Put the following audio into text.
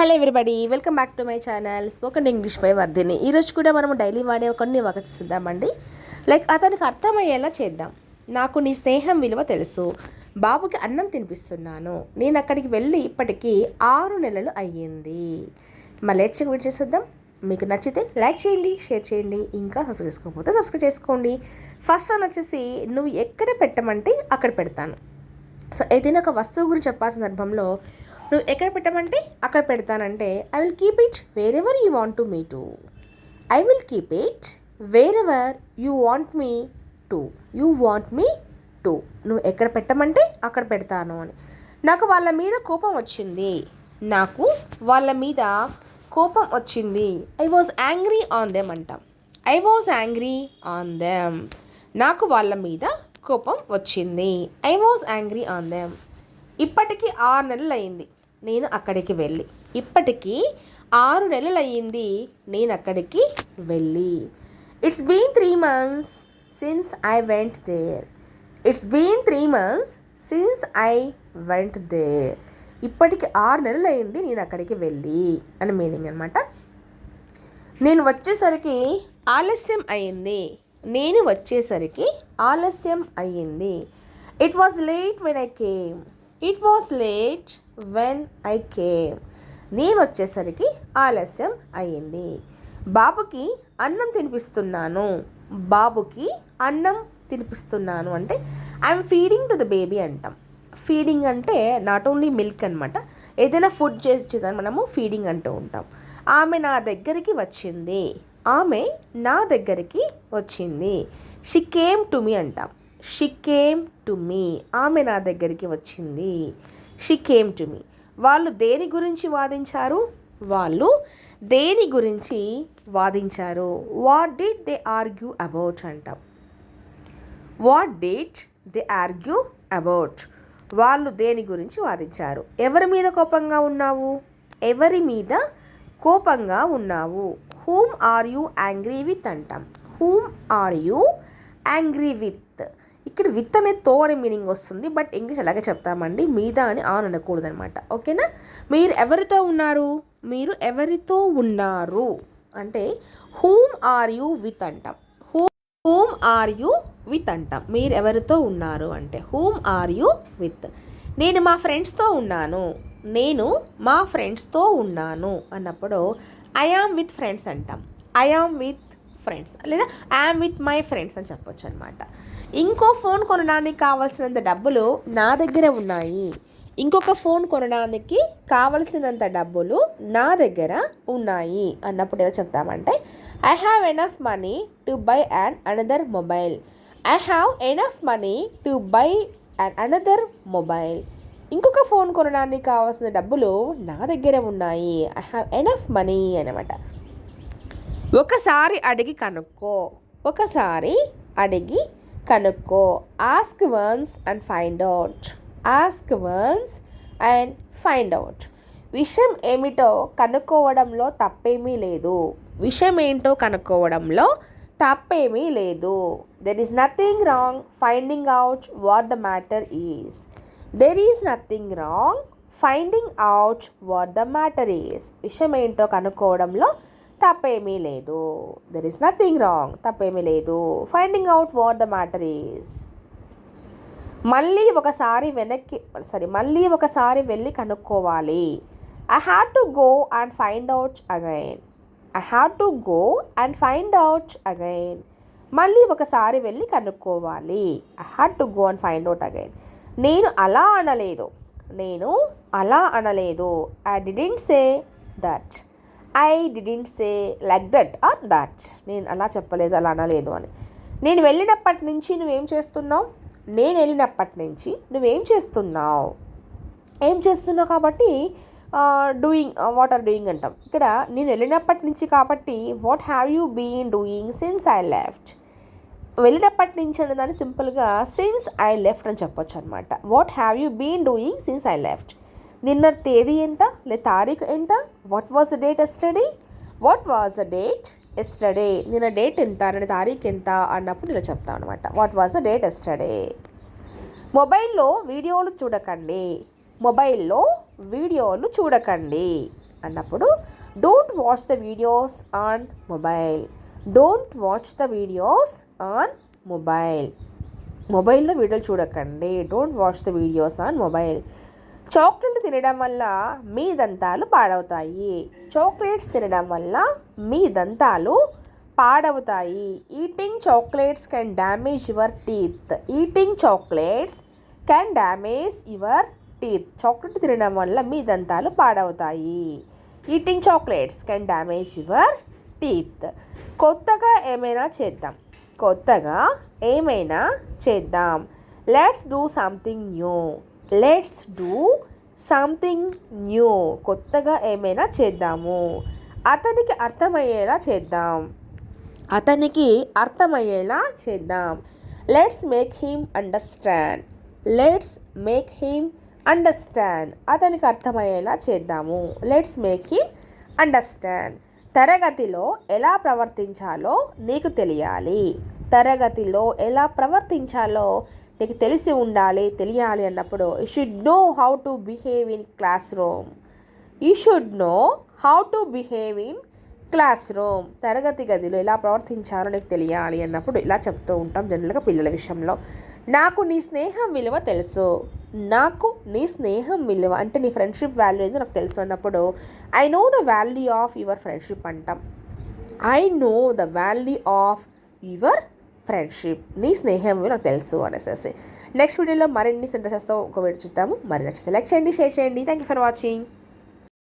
Hello everybody, welcome back to my channel spoken English by Vardhini. ఈరోజు కూడా మనము daily వాడే కొన్ని వాక్యాలు చూద్దామండి. అతనికి అర్థమయ్యేలా చేద్దాం. నాకు నీ స్నేహం విలువ తెలుసు. బాబుకి అన్నం తినిపిస్తున్నాను. నేను అక్కడికి వెళ్ళి ఇప్పటికీ 6 నెలలు అయ్యింది. మళ్ళీ వెయిట్ చేసేద్దాం. మీకు నచ్చితే లైక్ చేయండి, షేర్ చేయండి, ఇంకా సబ్స్క్రైబ్ చేసుకోకపోతే సబ్స్క్రైబ్ చేసుకోండి. ఫస్ట్ వన్ వచ్చేసి, నువ్వు ఎక్కడ పెట్టమంటే అక్కడ పెడతాను. సో ఏదైనా ఒక వస్తువు గురించి చెప్పాల్సిన సందర్భంలో నువ్వు ఎక్కడ పెట్టమంటే అక్కడ పెడతానంటే, I will keep it wherever you want to me to. I will keep it wherever you want me to. You want me to. నువ్వు ఎక్కడ పెట్టమంటే అక్కడ పెడతాను అని. నాకు వాళ్ళ మీద కోపం వచ్చింది. నాకు వాళ్ళ మీద కోపం వచ్చింది. I was angry on them అంటాం. I was angry on them. నాకు వాళ్ళ మీద కోపం వచ్చింది. I was angry on them. ఇప్పటికి 6 నెలలు అయింది నేను అక్కడికి వెళ్ళి. ఇప్పటికీ 6 నెలలు అయ్యింది నేను అక్కడికి వెళ్ళి. It's been 3 months since I went there. It's been 3 months since I went there. ఇప్పటికి 6 నెలలు అయింది నేను అక్కడికి వెళ్ళి అని మీనింగ్ అనమాట. నేను వచ్చేసరికి ఆలస్యం అయింది. నేను వచ్చేసరికి ఆలస్యం అయ్యింది. It was late when I came. It was late when I came. నేను వచ్చేసరికి ఆలస్యం అయ్యింది. బాబుకి అన్నం తినిపిస్తున్నాను. బాబుకి అన్నం తినిపిస్తున్నాను అంటే I'm feeding to the baby అంటాం. ఫీడింగ్ అంటే నాట్ ఓన్లీ మిల్క్ అనమాట. ఏదైనా ఫుడ్ చేసేదాన్ని మనము ఫీడింగ్ అంటూ ఉంటాం. ఆమె నా దగ్గరికి వచ్చింది. ఆమె నా దగ్గరికి వచ్చింది. షీ కేమ్ టు మీ అంటాం. She came to me. ఆమె నా దగ్గరికి వచ్చింది. She came to me. వాళ్ళు దేని గురించి వాదించారు? వాళ్ళు దేని గురించి వాదించారు? What did they argue about అంటాం. What did they argue about. వాళ్ళు దేని గురించి వాదించారు? ఎవరి మీద కోపంగా ఉన్నావు? ఎవరి మీద కోపంగా ఉన్నావు? Whom are you angry with అంటాం. Whom are you angry with. ఇక్కడ విత్ అనే తో అనే మీనింగ్ వస్తుంది, బట్ ఇంగ్లీష్ అలాగే చెప్తామండి. మీద అని ఆన్ అనకూడదు అనమాట. ఓకేనా? మీరు ఎవరితో ఉన్నారు? మీరు ఎవరితో ఉన్నారు అంటే హూమ్ ఆర్ యూ విత్ అంటాం. హూమ్ ఆర్ యూ విత్ అంటాం. మీరు ఎవరితో ఉన్నారు అంటే హూమ్ ఆర్ యూ విత్. నేను మా ఫ్రెండ్స్తో ఉన్నాను. నేను మా ఫ్రెండ్స్తో ఉన్నాను అన్నప్పుడు ఐ యామ్ విత్ ఫ్రెండ్స్ అంటాం. ఐ యామ్ విత్ ఫ్రెండ్స్ లేదా I am with my friends అని చెప్పొచ్చు అనమాట. ఇంకో ఫోన్ కొనడానికి కావాల్సినంత డబ్బులు నా దగ్గర ఉన్నాయి. ఇంకొక ఫోన్ కొనడానికి కావలసినంత డబ్బులు నా దగ్గర ఉన్నాయి అన్నప్పుడు ఎలా చెప్తామంటే I have enough money to buy and another mobile. I have enough money to buy and another mobile. ఇంకొక ఫోన్ కొనడానికి కావాల్సిన డబ్బులు నా దగ్గర ఉన్నాయి. ఐ హ్యావ్ ఎనఫ్ మనీ అనమాట. ఒకసారి అడిగి కనుక్కో. ఒకసారి అడిగి కనుక్కో. Ask once and find out. Ask once and find out. విషయం ఏమిటో కనుక్కోవడంలో తప్పేమీ లేదు. విషయం ఏంటో కనుక్కోవడంలో తప్పేమీ లేదు. There is nothing wrong finding out what the matter is. There is nothing wrong finding out what the matter is. విషయం ఏంటో కనుక్కోవడంలో తప్పేమీ లేదు. దెర్ ఈస్ నథింగ్ రాంగ్, తప్పేమీ లేదు. Finding out what the matter is. మళ్ళీ ఒకసారి వెళ్ళి కనుక్కోవాలి. I have to go and find out again. I have to go and find out again. మళ్ళీ ఒకసారి వెళ్ళి కనుక్కోవాలి. I have to go and find out again. నేను అలా అనలేదు. నేను అలా అనలేదు. I didn't say that. I didn't say like that or that. నేను అలా చెప్పలేదు, అలా అనలేదు అని. నేను వెళ్ళినప్పటి నుంచి నువ్వేం చేస్తున్నావు? నేను వెళ్ళినప్పటి నుంచి నువ్వేం చేస్తున్నావు? ఏం చేస్తున్నావు కాబట్టి డూయింగ్, వాట్ ఆర్ డూయింగ్ అంటాం. ఇక్కడ నేను వెళ్ళినప్పటి నుంచి కాబట్టి what have you been doing since I left. వెళ్ళినప్పటి నుంచి అనే దాన్ని సింపుల్గా సిన్స్ ఐ లెఫ్ట్ అని చెప్పొచ్చు అనమాట. What have you been doing since I left. నిన్న తేదీ ఎంత లేదా తారీఖు ఎంత? What was the date yesterday. What was the date yesterday. నిన్న డేట్ ఎంత, నిన్న తారీఖు ఎంత అన్నప్పుడు ఇలా చెప్తాం అనమాట. What was the date yesterday. మొబైల్లో వీడియోలు చూడకండి. మొబైల్లో వీడియోలు చూడకండి అన్నప్పుడు don't watch the videos on mobile. Don't watch the videos on mobile. మొబైల్లో వీడియోలు చూడకండి. Don't watch the videos on mobile. చాక్లెట్లు తినడం వల్ల మీ దంతాలు పాడవుతాయి. చాక్లెట్స్ తినడం వల్ల మీ దంతాలు పాడవుతాయి. Eating chocolates can damage your teeth. Eating chocolates can damage your teeth. Chocolate తినడం వల్ల మీ దంతాలు పాడవుతాయి. Eating chocolates can damage your teeth. కొత్తగా ఏమైనా చేద్దాం. కొత్తగా ఏమైనా చేద్దాం. Let's do something new. Let's do something new. కొత్తగా ఏమైనా చేద్దాము. అతనికి అర్థమయ్యేలా చేద్దాం. అతనికి అర్థమయ్యేలా చేద్దాం. Let's make him understand. Let's make him understand. అతనికి అర్థమయ్యేలా చేద్దాము. Let's make him understand. తరగతిలో ఎలా ప్రవర్తించాలో నీకు తెలియాలి. తరగతిలో ఎలా ప్రవర్తించాలో నీకు తెలియాలి అన్నప్పుడు you should know how to behave in class room. You should know how to behave in class room. తరగతి గదిలో ఎలా ప్రవర్తించాలో నీకు తెలియాలి అన్నప్పుడు ఇలా చెప్తూ ఉంటాం జనరల్గా పిల్లల విషయంలో. నాకు నీ స్నేహం విలువ తెలుసు. నాకు నీ స్నేహం విలువ అంటే నీ ఫ్రెండ్షిప్ వాల్యూ ఏందో నాకు తెలుసు అన్నప్పుడు I know the value of your friendship అంటాం. I know the value of your friendship. నీ స్నేహం నాకు తెలుసు అనేసి. నెక్స్ట్ వీడియోలో మరిన్ని సెంటెన్సెస్తో ఒక వీడియో చూద్దాము. మరి నచ్చితే లైక్ చేయండి, షేర్ చేయండి. Thank you for watching.